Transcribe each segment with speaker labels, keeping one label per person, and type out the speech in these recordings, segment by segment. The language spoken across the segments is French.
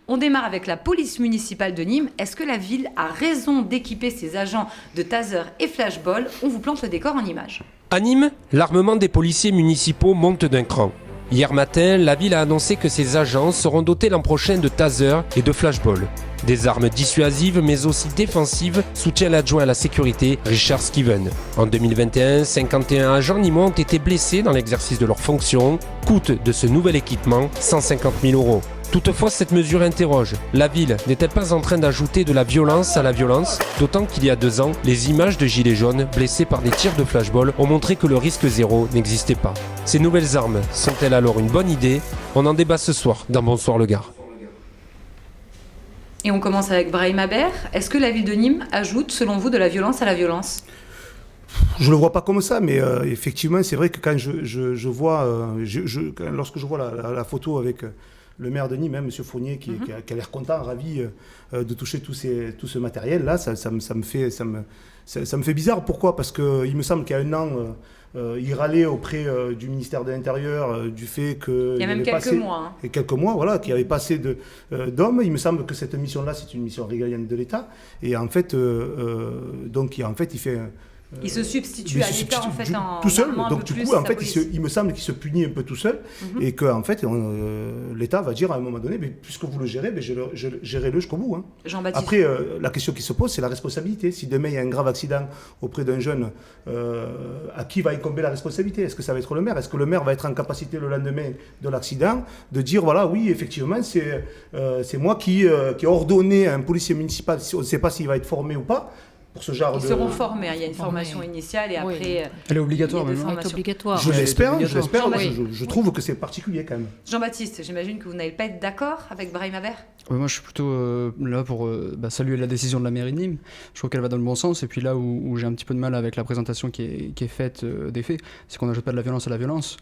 Speaker 1: On démarre avec la police municipale de Nîmes. Est-ce que la ville a raison d'équiper ses agents de taser et flashball? On vous plante le décor en images.
Speaker 2: À Nîmes, l'armement des policiers municipaux monte d'un cran. Hier matin, la ville a annoncé que ses agents seront dotés l'an prochain de tasers et de flashballs. Des armes dissuasives mais aussi défensives, soutient l'adjoint à la sécurité Richard Skiven. En 2021, 51 agents nîmois ont été blessés dans l'exercice de leurs fonctions. Coût de ce nouvel équipement, 150 000 €. Toutefois, cette mesure interroge. La ville n'est-elle pas en train d'ajouter de la violence à la violence? D'autant qu'il y a 2 ans, les images de gilets jaunes blessés par des tirs de flashball ont montré que le risque zéro n'existait pas. Ces nouvelles armes sont-elles alors une bonne idée? On en débat ce soir dans Bonsoir le Gard.
Speaker 1: Et on commence avec Brahim Aber. Est-ce que la ville de Nîmes ajoute, selon vous, de la violence à la violence?
Speaker 3: Je ne le vois pas comme ça, mais effectivement, c'est vrai que quand je vois, lorsque je vois la photo avec le maire de Nîmes, M. Fournier, qui a l'air content, ravi de toucher tout ce matériel-là, ça me fait bizarre. Pourquoi? Parce qu'il me semble qu'il y a un an, il râlait auprès du ministère de l'Intérieur du fait qu'il
Speaker 1: y a même quelques mois.
Speaker 3: Et quelques mois, voilà, qu'il n'y avait pas assez d'hommes. Il me semble que cette mission-là, c'est une mission régalienne de l'État. Et en fait, il fait...
Speaker 1: Il se substitue à l'État en fait en
Speaker 3: tout seul,
Speaker 1: donc
Speaker 3: du coup en fait il me semble qu'il se punit un peu tout seul et que en fait l'État va dire à un moment donné, mais puisque vous le gérez, gérez-le jusqu'au bout.
Speaker 1: Jean-Baptiste.
Speaker 3: Après la question qui se pose, c'est la responsabilité. Si demain il y a un grave accident auprès d'un jeune, à qui va incomber la responsabilité? Est-ce que ça va être le maire? Est-ce que le maire va être en capacité le lendemain de l'accident de dire voilà, oui effectivement c'est moi qui ai ordonné à un policier municipal, on ne sait pas s'il va être formé ou pas.
Speaker 1: Ils seront formés, il y a une formation initiale et après...
Speaker 4: Elle est obligatoire
Speaker 1: maintenant.
Speaker 4: Elle est obligatoire.
Speaker 3: Je l'espère, je trouve que c'est particulier quand même.
Speaker 1: Jean-Baptiste, j'imagine que vous n'allez pas être d'accord avec Brahim Aber?
Speaker 4: Moi je suis plutôt là pour saluer la décision de la mairie de Nîmes. Je trouve qu'elle va dans le bon sens et puis là où j'ai un petit peu de mal avec la présentation qui est faite des faits, c'est qu'on n'ajoute pas de la violence à la violence.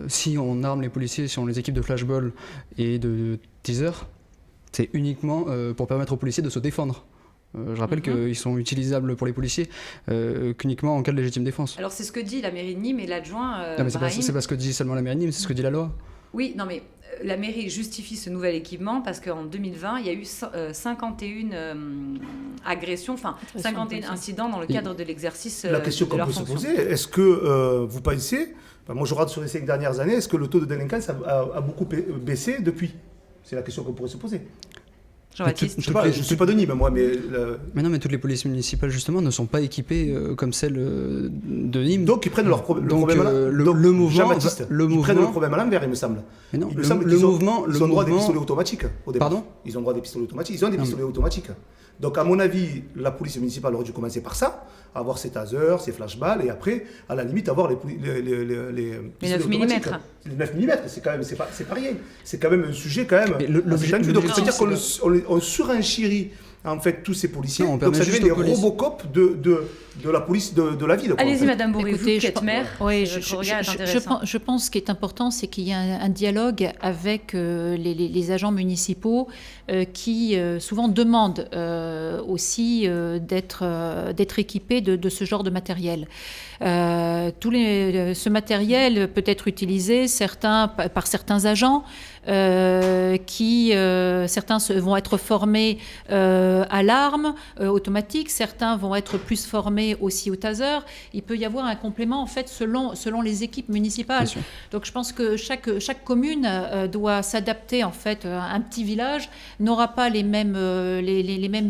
Speaker 4: Si on arme les policiers, si on les équipe de flashball et de teasers, c'est uniquement pour permettre aux policiers de se défendre. Je rappelle qu'ils sont utilisables pour les policiers qu'uniquement en cas de légitime défense.
Speaker 1: Alors c'est ce que dit la mairie de Nîmes et l'adjoint
Speaker 4: non, mais
Speaker 1: Brahim.
Speaker 4: c'est pas ce que dit seulement la mairie de Nîmes, c'est ce que dit la loi.
Speaker 1: Oui, non mais la mairie justifie ce nouvel équipement parce qu'en 2020, il y a eu 51 agressions, enfin 51 incidents dans le cadre de l'exercice de leur fonction.
Speaker 3: La question qu'on peut se poser, est-ce que vous pensez, moi je regarde sur les 5 dernières années, est-ce que le taux de délinquance a beaucoup baissé depuis? C'est la question qu'on pourrait se poser.
Speaker 1: Jean-Baptiste.
Speaker 3: Je ne suis pas de Nîmes, moi, mais...
Speaker 4: Mais non, mais toutes les polices municipales, justement, ne sont pas équipées comme celles de Nîmes.
Speaker 3: Donc, ils prennent leur problème à l'envers. Ils prennent le problème à l'envers, il me semble.
Speaker 4: Mais non,
Speaker 3: il me semble qu'ils ont droit à des pistolets automatiques, au départ.
Speaker 4: Pardon?
Speaker 3: Ils ont droit à des pistolets automatiques. Ils ont des pistolets automatiques. Donc, à mon avis, la police municipale aurait dû commencer par ça, avoir ses tasers, ses flashballs, et après, à la limite, avoir les
Speaker 1: 9 mm.
Speaker 3: Les 9 mm, c'est quand même, c'est pas rien. C'est quand même un sujet, quand même. Donc, c'est-à-dire qu'on surenchérit en fait tous ces policiers.
Speaker 4: Non,
Speaker 3: donc ça devient des Robocop de la police de la ville.
Speaker 1: Allez-y, Madame Bourré, vous qui êtes maire.
Speaker 5: Oui, je pense ce qui est important, c'est qu'il y a un dialogue avec les agents municipaux qui souvent demandent aussi d'être équipés de ce genre de matériel. Ce matériel peut être utilisé par certains agents qui certains vont être formés à l'arme automatique, certains vont être plus formés aussi au taser. Il peut y avoir un complément en fait selon les équipes municipales. Donc je pense que chaque commune doit s'adapter en fait. Un petit village n'aura pas les mêmes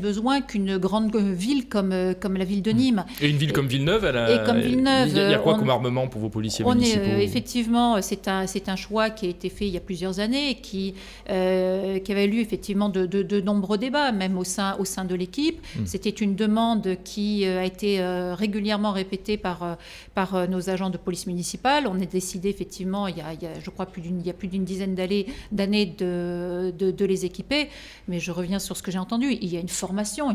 Speaker 5: besoins qu'une grande ville comme la ville de Nîmes.
Speaker 6: Et une ville comme Villeneuve, il y a quoi comme armement pour vos policiers municipaux?
Speaker 5: Effectivement, c'est un choix qui a été fait il y a plusieurs années et qui avait eu effectivement de nombreux débats, même au sein de l'équipe. C'était une demande qui a été régulièrement répétée par nos agents de police municipale. On a décidé effectivement, il y a je crois plus d'une dizaine d'années de les équiper. Mais je reviens sur ce que j'ai entendu. Il y a une formation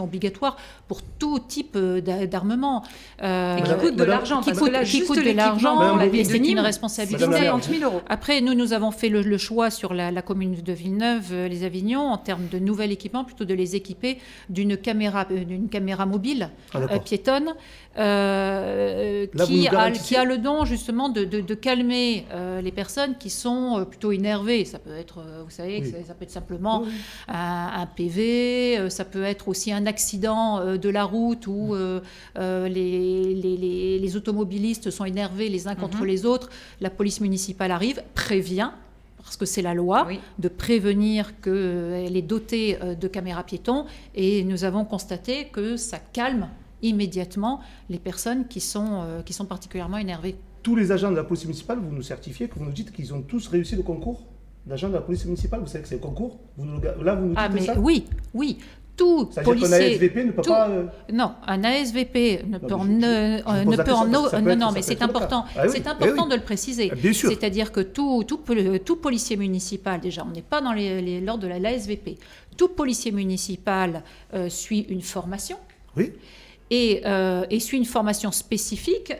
Speaker 5: obligatoire pour tout type d'armement.
Speaker 1: Et qui coûte de l'argent.
Speaker 5: Qui coûte de l'argent, c'est une responsabilité.
Speaker 1: Madame, 50 000 €.
Speaker 5: Après, nous avons fait le choix choix sur la commune de Villeneuve-les-Avignon en termes de nouvel équipement, plutôt de les équiper d'une caméra mobile piétonne qui a le don justement de calmer les personnes qui sont plutôt énervées. Ça peut être, vous savez, ça peut être simplement un PV, ça peut être aussi un accident de la route où les automobilistes sont énervés les uns contre les autres. La police municipale arrive, prévient, parce que c'est la loi, de prévenir qu'elle est dotée de caméras piétons, et nous avons constaté que ça calme immédiatement les personnes qui sont particulièrement énervées.
Speaker 3: Tous les agents de la police municipale, vous nous certifiez, que vous nous dites qu'ils ont tous réussi le concours d'agents de la police municipale? Vous savez que c'est le concours? Là, vous nous dites ça?
Speaker 5: Oui. Tout policier...
Speaker 3: C'est-à-dire qu'un ASVP ne peut pas...
Speaker 5: Non, un ASVP ne peut en... Non, mais c'est important, de le préciser.
Speaker 3: Bien sûr.
Speaker 5: C'est-à-dire que tout policier municipal, déjà, on n'est pas dans l'ordre de l'ASVP, tout policier municipal suit une formation.
Speaker 3: Oui.
Speaker 5: Et suit une formation spécifique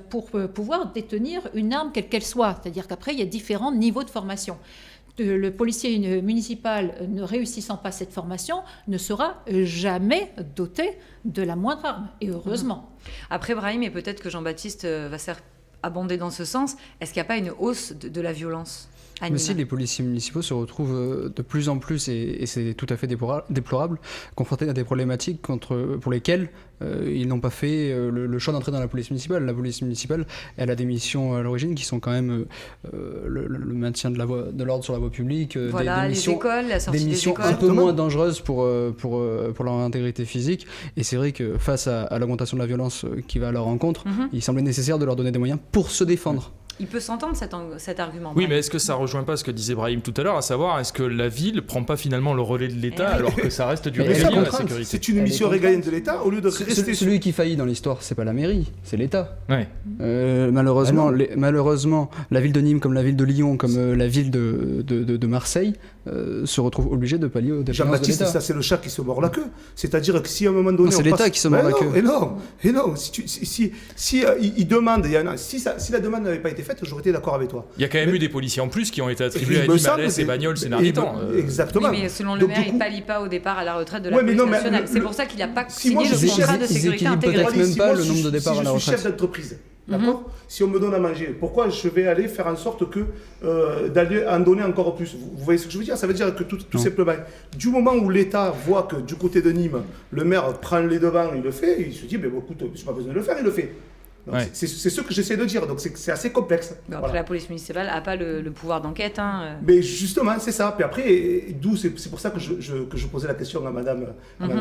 Speaker 5: pour pouvoir détenir une arme quelle qu'elle soit. C'est-à-dire qu'après, il y a différents niveaux de formation. Le policier municipal ne réussissant pas cette formation ne sera jamais doté de la moindre arme, et heureusement.
Speaker 1: Après, Brahim, et peut-être que Jean-Baptiste va abonder dans ce sens, est-ce qu'il n'y a pas une hausse de la violence à Nîmes?
Speaker 4: Mais si, les policiers municipaux se retrouvent de plus en plus, et c'est tout à fait déplorable, confrontés à des problématiques pour lesquelles ils n'ont pas fait le choix d'entrer dans la police municipale. La police municipale, elle a des missions à l'origine qui sont quand même le maintien de l'ordre sur la voie publique, des missions,
Speaker 1: les écoles, la sortie
Speaker 4: des missions un peu moins dangereuses pour leur intégrité physique. Et c'est vrai que face à l'augmentation de la violence qui va à leur rencontre, il semblait nécessaire de leur donner des moyens pour se défendre.
Speaker 1: Il peut s'entendre cet argument.
Speaker 6: Oui, mais est-ce que ça rejoint pas ce que disait Brahim tout à l'heure, à savoir, est-ce que la ville prend pas finalement le relais de l'État alors que ça reste du régalien, la sécurité?
Speaker 3: C'est une mission régalienne de l'État au lieu de rester...
Speaker 4: Celui qui faillit dans l'histoire, c'est pas la mairie, c'est l'État.
Speaker 6: Ouais.
Speaker 4: Malheureusement, la ville de Nîmes, comme la ville de Lyon, comme la ville de Marseille, se retrouvent obligés de pallier aux dépenses de l'État.
Speaker 3: Jean-Baptiste, ça c'est le chat qui se mord la queue. C'est-à-dire que si à un moment donné...
Speaker 4: c'est l'État qui se mord la queue.
Speaker 3: Et non, si il demande, si la demande n'avait pas été faite, j'aurais été d'accord avec toi.
Speaker 6: Il y a quand même eu des policiers en plus qui ont été attribués à Nîmes, Alès et Bagnols ces derniers temps.
Speaker 3: Exactement.
Speaker 1: Oui, mais selon le maire, il ne pallie pas au départ à la retraite de la police nationale. C'est pour ça qu'il n'a pas signé le contrat de sécurité intégré.
Speaker 4: Peut-être même pas le nombre de départs à la retraite.
Speaker 3: Si je suis chef d'entreprise, d'accord ? Si on me donne à manger, pourquoi je vais aller faire en sorte d'aller en donner encore plus? Vous voyez ce que je veux dire? Ça veut dire que tout simplement, du moment où l'État voit que du côté de Nîmes, le maire prend les devants, il le fait, il se dit, écoute, je n'ai pas besoin de le faire, il le fait. C'est ce que j'essaie de dire, donc c'est assez complexe.
Speaker 1: Après, la police municipale n'a pas le pouvoir d'enquête.
Speaker 3: Mais justement, c'est ça. Puis après, c'est pour ça que je posais la question à Madame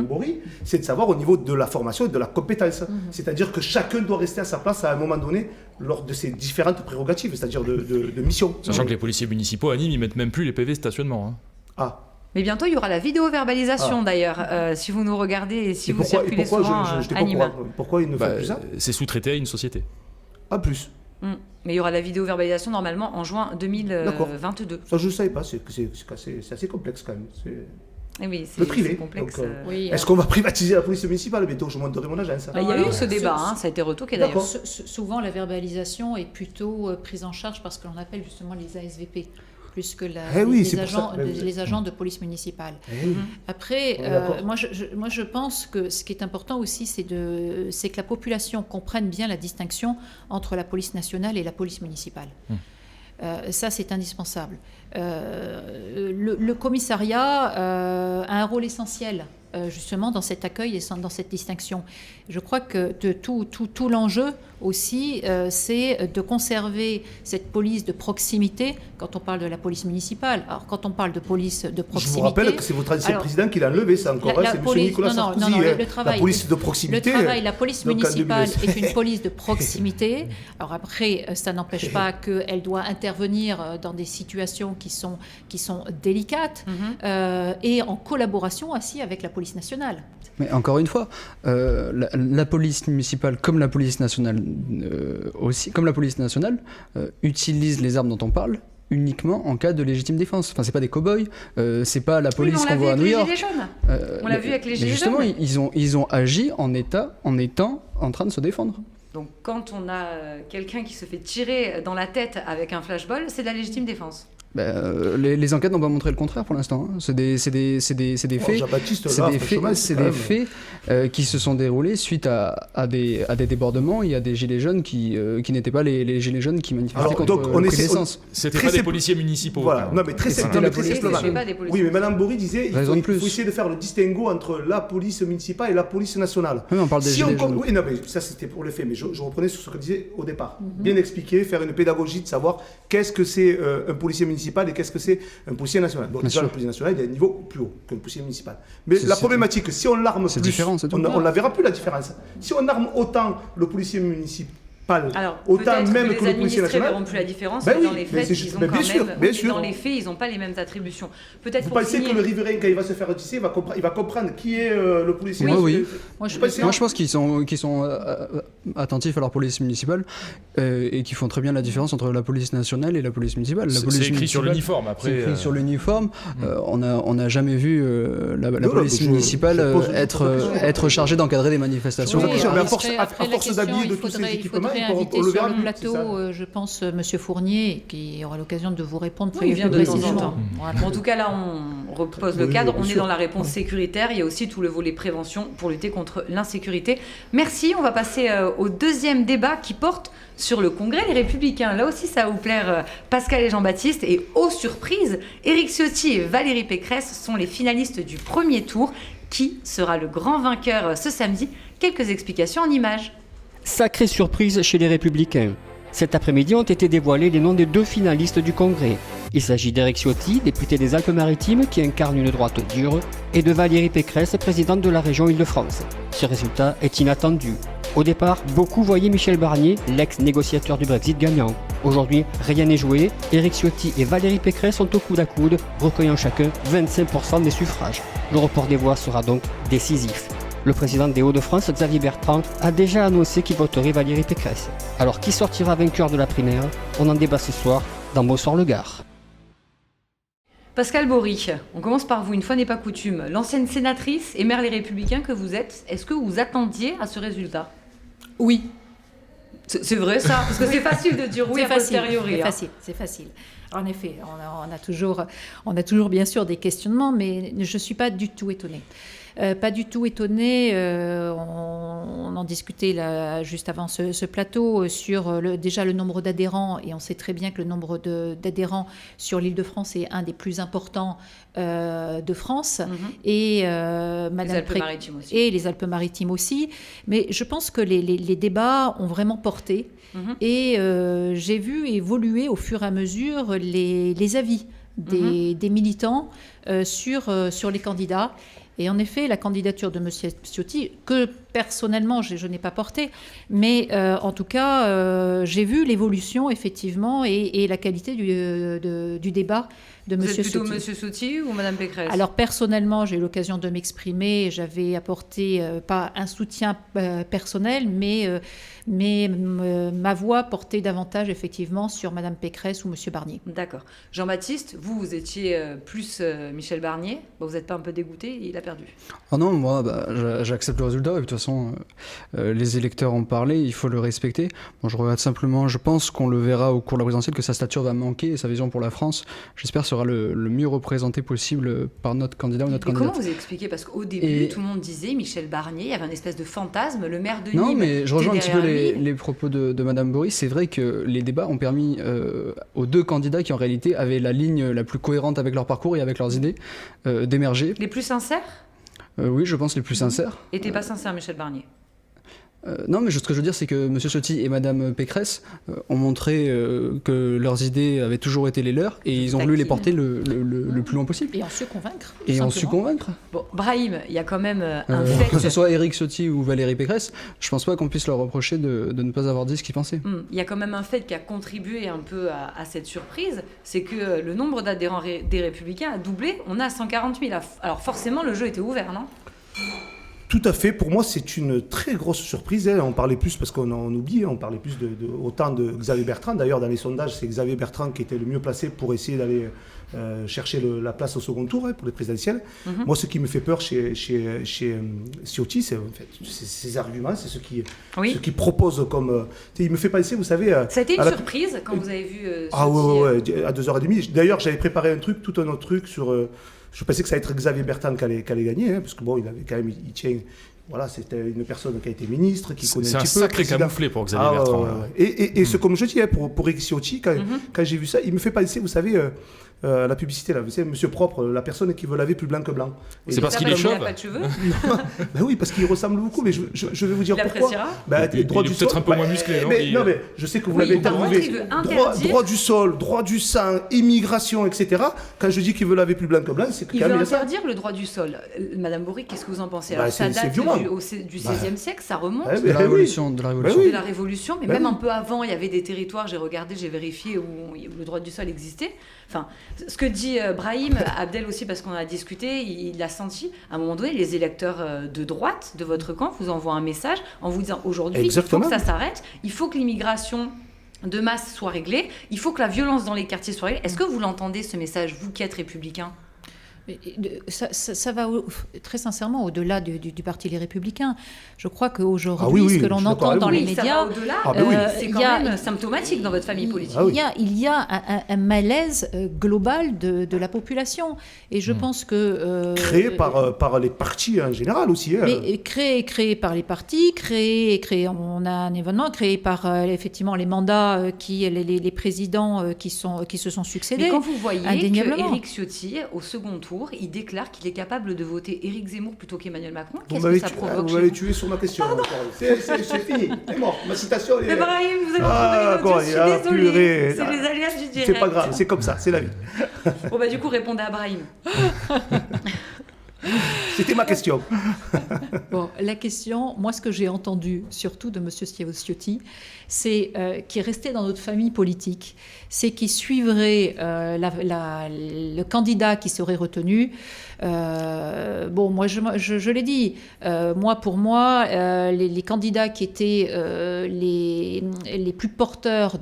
Speaker 3: Bory, c'est de savoir au niveau de la formation et de la compétence. C'est-à-dire que chacun doit rester à sa place à un moment donné lors de ses différentes prérogatives, c'est-à-dire de mission.
Speaker 6: Sachant que les policiers municipaux à Nîmes, ils mettent même plus les PV stationnement.
Speaker 1: Mais bientôt, il y aura la vidéo-verbalisation d'ailleurs, si vous nous regardez et si vous circulez souvent à Nîmes.
Speaker 3: Pourquoi ils ne font plus ça?
Speaker 6: C'est sous-traité à une société.
Speaker 3: Ah, plus.
Speaker 1: Mais il y aura la vidéo-verbalisation normalement en juin 2022.
Speaker 3: Ça, je ne savais pas, c'est assez complexe quand même.
Speaker 1: Oui,
Speaker 3: le privé.
Speaker 1: Complexe.
Speaker 3: Donc, est-ce qu'on va privatiser la police municipale? Bientôt, je monterai mon agence.
Speaker 1: Il y a eu ce débat, ça a été retoqué d'ailleurs.
Speaker 5: Souvent, la verbalisation est plutôt prise en charge par ce que l'on appelle justement les ASVP. Plus que les agents de police municipale. Après, moi je pense que ce qui est important aussi, c'est que la population comprenne bien la distinction entre la police nationale et la police municipale. Ça, c'est indispensable. Le commissariat a un rôle essentiel justement dans cet accueil et dans cette distinction. Je crois que tout l'enjeu aussi, c'est de conserver cette police de proximité quand on parle de la police municipale. Alors, quand on parle de police de proximité...
Speaker 3: Je vous rappelle que c'est votre ancien président qui l'a enlevé, ça encore, c'est M. Nicolas Sarkozy. La police de proximité...
Speaker 5: La police municipale est une police de proximité. Alors après, ça n'empêche pas qu'elle doit intervenir dans des situations qui sont délicates et en collaboration aussi avec la police nationale.
Speaker 4: Mais encore une fois, la police municipale comme la police nationale utilise les armes dont on parle uniquement en cas de légitime défense. Enfin, c'est pas des cow-boys, c'est pas la police qu'on voit à New York.
Speaker 1: On l'a vu avec les gilets jaunes.
Speaker 4: Justement, ils ont agi en étant en train de se défendre.
Speaker 1: Donc quand on a quelqu'un qui se fait tirer dans la tête avec un flashball, c'est de la légitime défense.
Speaker 4: Les enquêtes n'ont pas montré le contraire pour l'instant. C'est des faits, c'est des faits qui se sont déroulés suite à des débordements et à des gilets jaunes qui n'étaient pas les gilets jaunes qui manifestaient contre le prix de l'essence.
Speaker 6: C'était pas des policiers municipaux.
Speaker 3: Voilà. Non mais très simplement. Oui, mais Madame Bory disait il faut essayer de faire le distinguo entre la police municipale et la police nationale.
Speaker 4: Oui, on parle des gilets jaunes.
Speaker 3: Oui, non mais ça c'était pour les faits, mais je reprenais sur ce que disait au départ. Bien expliquer, faire une pédagogie de savoir qu'est-ce que c'est un policier municipal et qu'est-ce que c'est un policier national. Bon, déjà, le policier national, il y a un niveau plus haut que le policier municipal. Mais la problématique, si on l'arme plus, on ne la verra plus la différence. Si on arme autant le policier municipal, autant même que le policier national,
Speaker 1: les administrés verront plus la différence. Dans les faits, dans les faits, ils n'ont pas les mêmes attributions. Peut-être.
Speaker 3: Vous pensez que le riverain, quand il va se faire ratisser, il va comprendre qui est le policier municipal?
Speaker 4: Oui. Moi, je pense qu'ils sont attentifs à leur police municipale et qu'ils font très bien la différence entre la police nationale et la police municipale.
Speaker 6: C'est écrit sur l'uniforme. Après,
Speaker 4: c'est écrit sur l'uniforme. On n'a jamais vu la police municipale être chargée d'encadrer des manifestations.
Speaker 3: Mais à force d'habiller de tous ces équipements,
Speaker 5: inviter sur le plateau, je pense, Monsieur Fournier, qui aura l'occasion de vous répondre plus précisément.
Speaker 1: En tout cas, là, on repose le cadre. On est dans la réponse sécuritaire. Il y a aussi tout le volet prévention pour lutter contre l'insécurité. Merci. On va passer au deuxième débat qui porte sur le Congrès Les Républicains. Là aussi, ça va vous plaire, Pascal et Jean-Baptiste. Et aux surprises, Éric Ciotti et Valérie Pécresse sont les finalistes du premier tour. Qui sera le grand vainqueur ce samedi? Quelques explications en images.
Speaker 7: Sacrée surprise chez les Républicains. Cet après-midi ont été dévoilés les noms des 2 finalistes du Congrès. Il s'agit d'Éric Ciotti, député des Alpes-Maritimes qui incarne une droite dure, et de Valérie Pécresse, présidente de la région Île-de-France. Ce résultat est inattendu. Au départ, beaucoup voyaient Michel Barnier, l'ex-négociateur du Brexit, gagnant. Aujourd'hui, rien n'est joué. Éric Ciotti et Valérie Pécresse sont au coude à coude, recueillant chacun 25% des suffrages. Le report des voix sera donc décisif. Le président des Hauts-de-France, Xavier Bertrand, a déjà annoncé qu'il voterait Valérie Pécresse. Alors qui sortira vainqueur de la primaire? On en débat ce soir dans Bonsoir le Gard.
Speaker 1: Pascal Bory, on commence par vous, une fois n'est pas coutume. L'ancienne sénatrice et maire Les Républicains que vous êtes, est-ce que vous attendiez à ce résultat?
Speaker 5: Oui.
Speaker 1: C'est vrai ça? Parce que c'est facile de dire oui a posteriori.
Speaker 5: C'est facile. En effet, on a toujours bien sûr des questionnements, mais je ne suis pas du tout étonnée. Pas du tout étonné. On en discutait là, juste avant ce plateau sur déjà le nombre d'adhérents, et on sait très bien que le nombre d'adhérents sur l'Île-de-France est un des plus importants de France, et
Speaker 1: les Alpes-Maritimes aussi.
Speaker 5: Et les Alpes-Maritimes aussi. Mais je pense que les débats ont vraiment porté, et j'ai vu évoluer au fur et à mesure les avis des militants sur les candidats. Et en effet, la candidature de M. Ciotti, que personnellement je n'ai pas portée, mais en tout cas, j'ai vu l'évolution effectivement et la qualité du débat de M. Ciotti.
Speaker 1: Vous êtes plutôt M. Ciotti ou Mme Pécresse?
Speaker 5: Alors personnellement, j'ai eu l'occasion de m'exprimer. J'avais apporté pas un soutien personnel, mais ma voix portait davantage effectivement sur Mme Pécresse ou M. Barnier.
Speaker 1: D'accord. Jean-Baptiste, vous étiez plus Michel Barnier. Vous n'êtes pas un peu dégoûté? Il a perdu.
Speaker 4: Ah non, moi, j'accepte le résultat. Et de toute façon, les électeurs ont parlé, il faut le respecter. Bon, je regarde simplement, je pense qu'on le verra au cours de la présidentielle, que sa stature va manquer et sa vision pour la France, j'espère, sera le mieux représenté possible par notre candidat ou notre candidate.
Speaker 1: Comment vous expliquez? Parce qu'au début, tout le monde disait Michel Barnier, il y avait un espèce de fantasme, le maire de Nîmes.
Speaker 4: Non, mais je rejoins un petit peu les propos de Madame Bory. C'est vrai que les débats ont permis aux 2 candidats qui en réalité avaient la ligne la plus cohérente avec leur parcours et avec leurs idées d'émerger.
Speaker 1: Les plus sincères?
Speaker 4: Oui, je pense les plus sincères.
Speaker 1: Et t'es pas sincère, Michel Barnier?
Speaker 4: Non, mais ce que je veux dire, c'est que M. Ciotti et Mme Pécresse ont montré que leurs idées avaient toujours été les leurs, et ils ont voulu les porter le plus loin possible.
Speaker 5: Et ont su convaincre.
Speaker 1: Bon, Brahim, il y a quand même un fait...
Speaker 4: Que ce soit Éric Ciotti ou Valérie Pécresse, je pense pas qu'on puisse leur reprocher de ne pas avoir dit ce qu'ils pensaient.
Speaker 1: Il y a quand même un fait qui a contribué un peu à cette surprise, c'est que le nombre d'adhérents des Républicains a doublé. On a 140 000. Alors forcément, le jeu était ouvert, non?
Speaker 3: Tout à fait. Pour moi, c'est une très grosse surprise. On parlait plus, parce qu'on en oublie, on parlait plus autant de Xavier Bertrand. D'ailleurs, dans les sondages, c'est Xavier Bertrand qui était le mieux placé pour essayer d'aller chercher la place au second tour pour les présidentielles. Moi, ce qui me fait peur chez Ciotti, c'est en fait, ses arguments, c'est ce qu'il propose comme... il me fait penser, vous savez...
Speaker 1: Ça a été une surprise quand vous avez vu
Speaker 3: ouais, à 2h30. D'ailleurs, j'avais préparé tout un autre truc sur... je pensais que ça allait être Xavier Bertrand qui allait gagner, parce que bon, il avait quand même... Il tient... Voilà, c'était une personne qui a été ministre, qui connaît un petit peu.
Speaker 6: C'est un sacré camouflé pour Xavier Bertrand.
Speaker 3: Et comme je dis, pour Éric Ciotti, quand j'ai vu ça, il me fait penser, vous savez... la publicité, là, vous savez, Monsieur Propre, la personne qui veut laver plus blanc que blanc.
Speaker 6: C'est parce qu'il est chauve.
Speaker 1: Il n'a pas de cheveux.
Speaker 3: Ben oui, parce qu'il ressemble beaucoup, mais je vais vous dire pourquoi.
Speaker 6: Il est peut-être un peu moins musclé.
Speaker 3: Non, mais je sais que vous l'avez interviewé. Droit du sol, droit du sang, immigration, etc. Quand je dis qu'il veut laver plus blanc que blanc, c'est
Speaker 1: qu'il veut interdire le droit du sol. Madame Bourri, qu'est-ce que vous en pensez? Alors, ça date du XVIe siècle, ça remonte.
Speaker 4: De la Révolution. De
Speaker 1: la Révolution, mais même un peu avant, il y avait des territoires, j'ai regardé, j'ai vérifié, où le droit du sol existait. Enfin, ce que dit Brahim, Abdel aussi, parce qu'on a discuté, il a senti, à un moment donné, les électeurs de droite de votre camp vous envoient un message en vous disant aujourd'hui, il faut que ça s'arrête, il faut que l'immigration de masse soit réglée, il faut que la violence dans les quartiers soit réglée. Est-ce que vous l'entendez, ce message, vous qui êtes républicain ?
Speaker 5: Ça va très sincèrement au-delà du Parti Les Républicains. Je crois qu'aujourd'hui, ce que l'on entend dans les médias,
Speaker 1: c'est quand même symptomatique dans votre famille politique.
Speaker 5: Il y a un malaise global de la population. Et je pense que...
Speaker 3: créé par les partis en général aussi.
Speaker 5: Mais créé par les partis, on a un événement créé par effectivement les mandats, les présidents qui se sont succédés.
Speaker 1: Mais quand vous voyez qu'Éric Ciotti, au second tour, il déclare qu'il est capable de voter Éric Zemmour plutôt qu'Emmanuel Macron. Qu'est-ce que ça provoque?
Speaker 3: Vous m'avez tué sur ma question. C'est fini, c'est mort. Ma citation est...
Speaker 1: Mais Brahim, vous allez entendre les autres, je suis désolée. C'est les aléas du direct.
Speaker 3: C'est pas grave, c'est comme ça, c'est la vie.
Speaker 1: Bon, du coup, répondez à Brahim.
Speaker 3: C'était ma question.
Speaker 5: Bon, la question, moi, ce que j'ai entendu, surtout de M. Ciotti, c'est qui est resté dans notre famille politique, c'est qu'il suivrait le candidat qui serait retenu. Moi, je l'ai dit. Pour moi, les candidats qui étaient les plus porteurs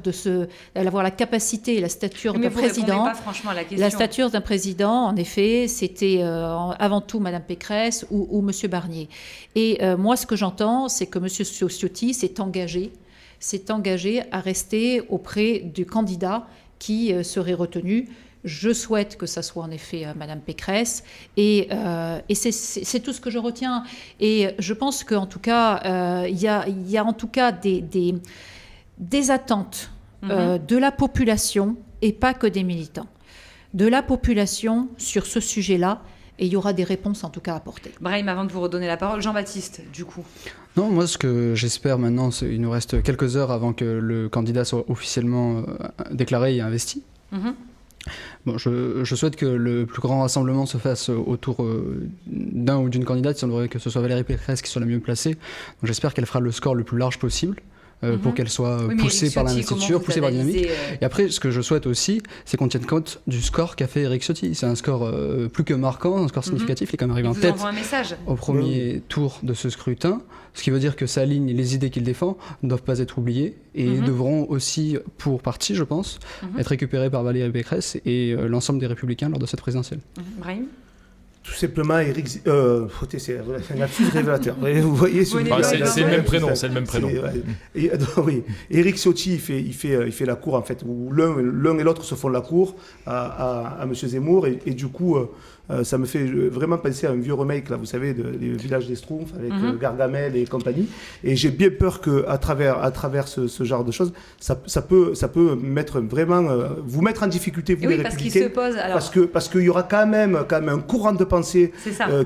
Speaker 5: d'avoir la capacité et la stature d'un président.
Speaker 1: Pas franchement à la question.
Speaker 5: La stature d'un président, en effet, c'était avant tout Mme Pécresse ou M. Barnier. Et moi, ce que j'entends, c'est que M. Ciotti s'est engagé à rester auprès du candidat qui serait retenu. Je souhaite que ça soit en effet Mme Pécresse et c'est tout ce que je retiens. Et je pense qu'en tout cas, il y a en tout cas des attentes de la population et pas que des militants. De la population sur ce sujet-là. Et il y aura des réponses en tout cas apportées.
Speaker 1: Brahim, avant de vous redonner la parole, Jean-Baptiste, du coup.
Speaker 4: Non, moi ce que j'espère maintenant, c'est qu'il nous reste quelques heures avant que le candidat soit officiellement déclaré et investi. Bon, je souhaite que le plus grand rassemblement se fasse autour d'un ou d'une candidate. Il semblerait que ce soit Valérie Pécresse qui soit la mieux placée. Donc j'espère qu'elle fera le score le plus large possible. Pour qu'elle soit poussée par l'investiture, poussée par la dynamique. Et après, ce que je souhaite aussi, c'est qu'on tienne compte du score qu'a fait Éric Ciotti. C'est un score plus que marquant, un score significatif. Il est quand même arrivé en tête au premier tour de ce scrutin, ce qui veut dire que sa ligne et les idées qu'il défend ne doivent pas être oubliées et devront aussi, pour partie, je pense, être récupérées par Valérie Pécresse et l'ensemble des Républicains lors de cette présidentielle.
Speaker 1: Brahim ?
Speaker 3: Tout simplement, Éric... c'est un lapsus révélateur. Vous voyez,
Speaker 6: c'est le même prénom, c'est le même prénom.
Speaker 3: Oui, Éric Ciotti, il fait la cour, en fait, où l'un et l'autre se font la cour à M. Zemmour, et du coup, ça me fait vraiment penser à un vieux remake, là, vous savez, des Villages des Schtroumpfs, avec Gargamel et compagnie. Et j'ai bien peur qu'à travers ce genre de choses, ça peut mettre vraiment, vous mettre en difficulté, vous, les Républicains. Parce qu'il y aura quand même un courant de pensée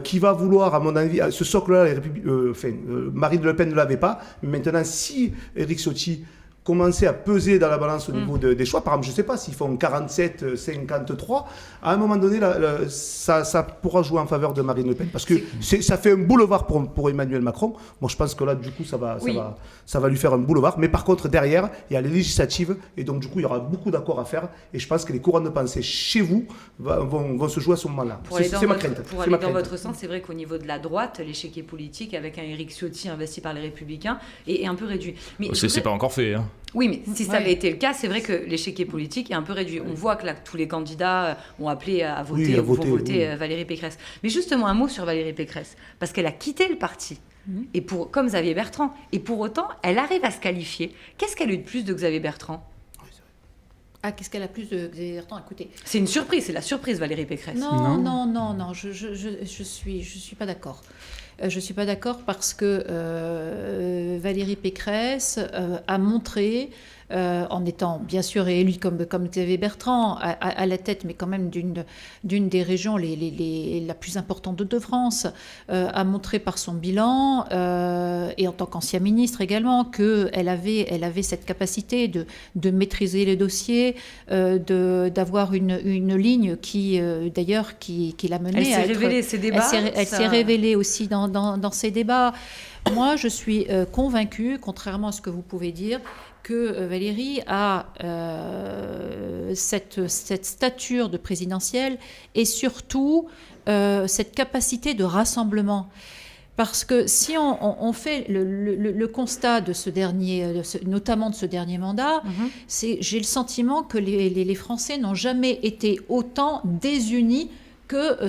Speaker 3: qui va vouloir, à mon avis, ce socle-là, Marine Le Pen ne l'avait pas. Mais maintenant, si Éric Ciotti commencer à peser dans la balance au niveau des choix. Par exemple, je ne sais pas s'ils font 47-53, à un moment donné, ça pourra jouer en faveur de Marine Le Pen, parce que ça fait un boulevard pour Emmanuel Macron. Moi, je pense que là, du coup, ça va lui faire un boulevard. Mais par contre, derrière, il y a les législatives, et donc, du coup, il y aura beaucoup d'accords à faire, et je pense que les courants de pensée chez vous vont se jouer à ce moment-là. C'est ma crainte.
Speaker 1: Pour aller dans votre sens, c'est vrai qu'au niveau de la droite, l'échiquier politique, avec un Éric Ciotti investi par les Républicains, est un peu réduit. Mais
Speaker 6: c'est pas encore fait, hein.
Speaker 1: Oui, mais si ça avait été le cas, c'est vrai que l'échiquier politique est un peu réduit. On voit que là, tous les candidats ont appelé à voter, vont voter Valérie Pécresse. Mais justement, un mot sur Valérie Pécresse, parce qu'elle a quitté le parti, et comme Xavier Bertrand, et pour autant, elle arrive à se qualifier. Qu'est-ce qu'elle a eu de plus de Xavier Bertrand ?
Speaker 5: Qu'est-ce qu'elle a plus de Xavier Bertrand ? Écoutez.
Speaker 1: C'est une surprise, c'est la surprise, Valérie Pécresse.
Speaker 5: Non, je suis pas d'accord. Je ne suis pas d'accord parce que Valérie Pécresse a montré, en étant bien sûr élue comme Xavier Bertrand, à la tête, mais quand même d'une des régions la plus importante de France, a montré par son bilan, et en tant qu'ancien ministre également, qu'elle avait cette capacité de maîtriser les dossiers, d'avoir une ligne qui l'a menée
Speaker 1: elle s'est révélée ces débats.
Speaker 5: Elle s'est révélée aussi dans ces débats. Moi, je suis convaincue, contrairement à ce que vous pouvez dire, que Valérie a cette stature de présidentielle et surtout cette capacité de rassemblement. Parce que si on fait le constat de ce dernier, notamment de ce dernier mandat, j'ai le sentiment que les Français n'ont jamais été autant désunis que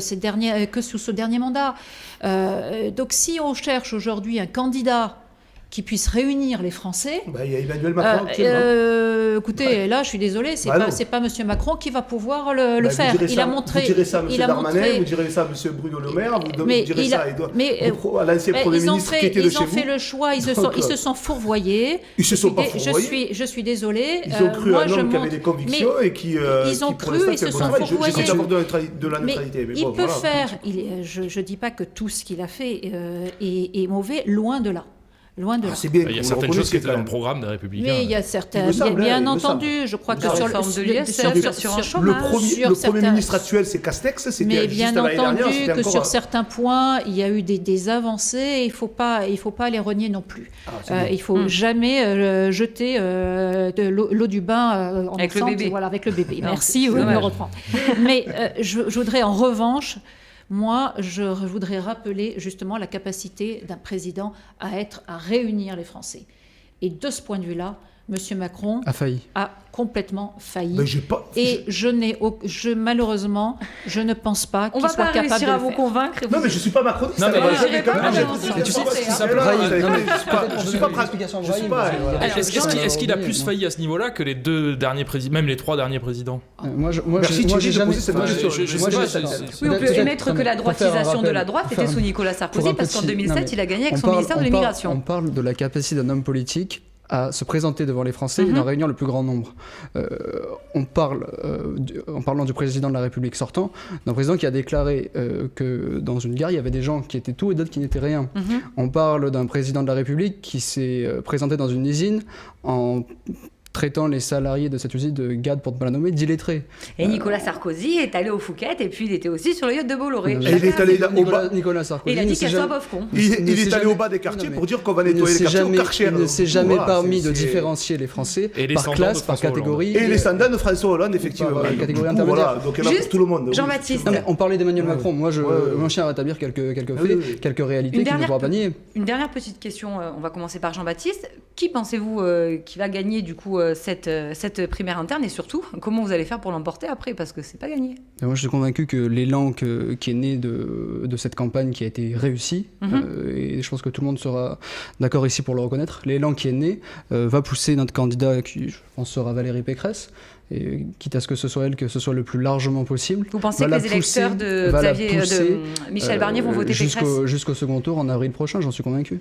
Speaker 5: sous ce dernier mandat. Donc si on cherche aujourd'hui un candidat qui puisse réunir les Français.
Speaker 3: Il y a Emmanuel Macron.
Speaker 5: Écoutez, là, je suis désolée, c'est pas M. Macron qui va pouvoir le faire.
Speaker 3: Il a montré. Vous direz ça à M. Darmanin, vous direz ça à M. Bruno Le Maire, vous direz ça à l'ancien Premier ministre qui était de chez vous.
Speaker 5: Ils ont fait le choix, ils se sont fourvoyés.
Speaker 3: Ils se sont pas fourvoyés.
Speaker 5: Je suis désolée.
Speaker 3: Ils ont cru à un homme qui avait des convictions et qui.
Speaker 5: Ils ont cru et se sont fourvoyés.
Speaker 3: J'essaie d'avoir de la neutralité.
Speaker 5: Il peut faire. Je ne dis pas que tout ce qu'il a fait est mauvais, loin de là. Loin de là.
Speaker 6: Il y a certaines choses qui étaient dans le programme des Républicains.
Speaker 5: Mais il y a certaines, bien entendu, je crois que sur le
Speaker 1: forme de l'ISF,
Speaker 3: le Premier ministre actuel, c'est Castex,
Speaker 5: mais bien entendu que sur certains points, il y a eu des avancées. Il faut pas les renier non plus. Il faut jamais jeter de l'eau du bain en
Speaker 1: avec le bébé.
Speaker 5: Voilà, avec le bébé. Merci, on me reprend. Mais je voudrais en revanche. Moi, je voudrais rappeler justement la capacité d'un président à réunir les Français. Et de ce point de vue-là, M. Macron a complètement failli. Et malheureusement, je ne pense pas qu'il soit capable de le faire.
Speaker 1: On va pas réussir à vous convaincre.
Speaker 3: Non, mais je ne suis pas macroniste.
Speaker 6: Non, mais
Speaker 3: tu sais, c'est
Speaker 6: simple.
Speaker 3: Je ne suis pas explication.
Speaker 6: Est-ce qu'il a plus failli à ce niveau-là que les deux derniers présidents, même les trois derniers présidents?
Speaker 3: Merci Thierry de poser cette question.
Speaker 1: Oui, on peut émettre que la droitisation de la droite était sous Nicolas Sarkozy, parce qu'en 2007, il a gagné avec son ministère de l'immigration.
Speaker 4: On parle de la capacité d'un homme politique à se présenter devant les Français et d'en réunir le plus grand nombre. On parle, en parlant du président de la République sortant, d'un président qui a déclaré que dans une gare, il y avait des gens qui étaient tout et d'autres qui n'étaient rien. On parle d'un président de la République qui s'est présenté dans une usine en traitant les salariés de cette usine de GAD, pour ne pas la nommer, d'illettrés.
Speaker 1: Et Nicolas Sarkozy est allé au Fouquet, et puis il était aussi sur le yacht de Bolloré.
Speaker 3: Et il est allé au bas.
Speaker 4: Nicolas Sarkozy.
Speaker 1: Et il a dit qu'elle soit bof con.
Speaker 3: Il est allé au bas des quartiers pour dire qu'on va nettoyer les quartiers au Karcher.
Speaker 4: Il ne s'est jamais permis de différencier les Français par classe, par catégorie.
Speaker 3: Et les standards de François Hollande, effectivement.
Speaker 4: Catégorie intermédiaire.
Speaker 3: Donc il y en a pour tout le monde.
Speaker 1: Jean-Baptiste.
Speaker 4: On parlait d'Emmanuel Macron. Moi, je tiens à rétablir quelques faits, quelques réalités qu'il ne pourra pas nier.
Speaker 1: Une dernière petite question. On va commencer par Jean-Baptiste. Qui pensez-vous qui va gagner du coup cette primaire interne, et surtout comment vous allez faire pour l'emporter après, parce que c'est pas gagné?
Speaker 4: Moi, je suis convaincu que l'élan qui est né de cette campagne qui a été réussie, et je pense que tout le monde sera d'accord ici pour le reconnaître, l'élan qui est né va pousser notre candidat, qui je pense sera Valérie Pécresse, et quitte à ce que ce soit elle, que ce soit le plus largement possible.
Speaker 1: Vous pensez que les électeurs de Michel Barnier vont voter Pécresse
Speaker 4: jusqu'au second tour en avril prochain, j'en suis convaincu.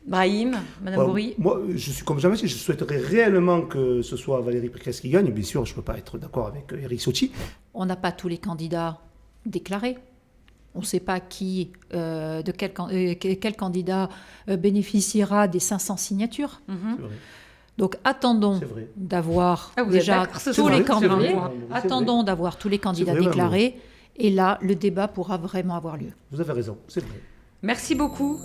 Speaker 1: Brahim, Madame Bourri.
Speaker 3: Moi, je suis comme jamais, je souhaiterais réellement que ce soit Valérie Pécresse qui gagne. Bien sûr, je ne peux pas être d'accord avec Éric Ciotti.
Speaker 5: On n'a pas tous les candidats déclarés. On ne sait pas quel candidat bénéficiera des 500 signatures. Donc attendons
Speaker 3: C'est vrai.
Speaker 5: d'avoir
Speaker 1: Ah, vous êtes
Speaker 5: déjà
Speaker 1: d'accord, c'est
Speaker 5: tous
Speaker 1: vrai,
Speaker 5: les
Speaker 1: c'est
Speaker 5: candidats.
Speaker 1: vrai.
Speaker 5: Attendons d'avoir tous les candidats
Speaker 3: C'est vrai,
Speaker 5: déclarés. Et là, le débat pourra vraiment avoir lieu.
Speaker 3: Vous avez raison, c'est vrai.
Speaker 1: Merci beaucoup.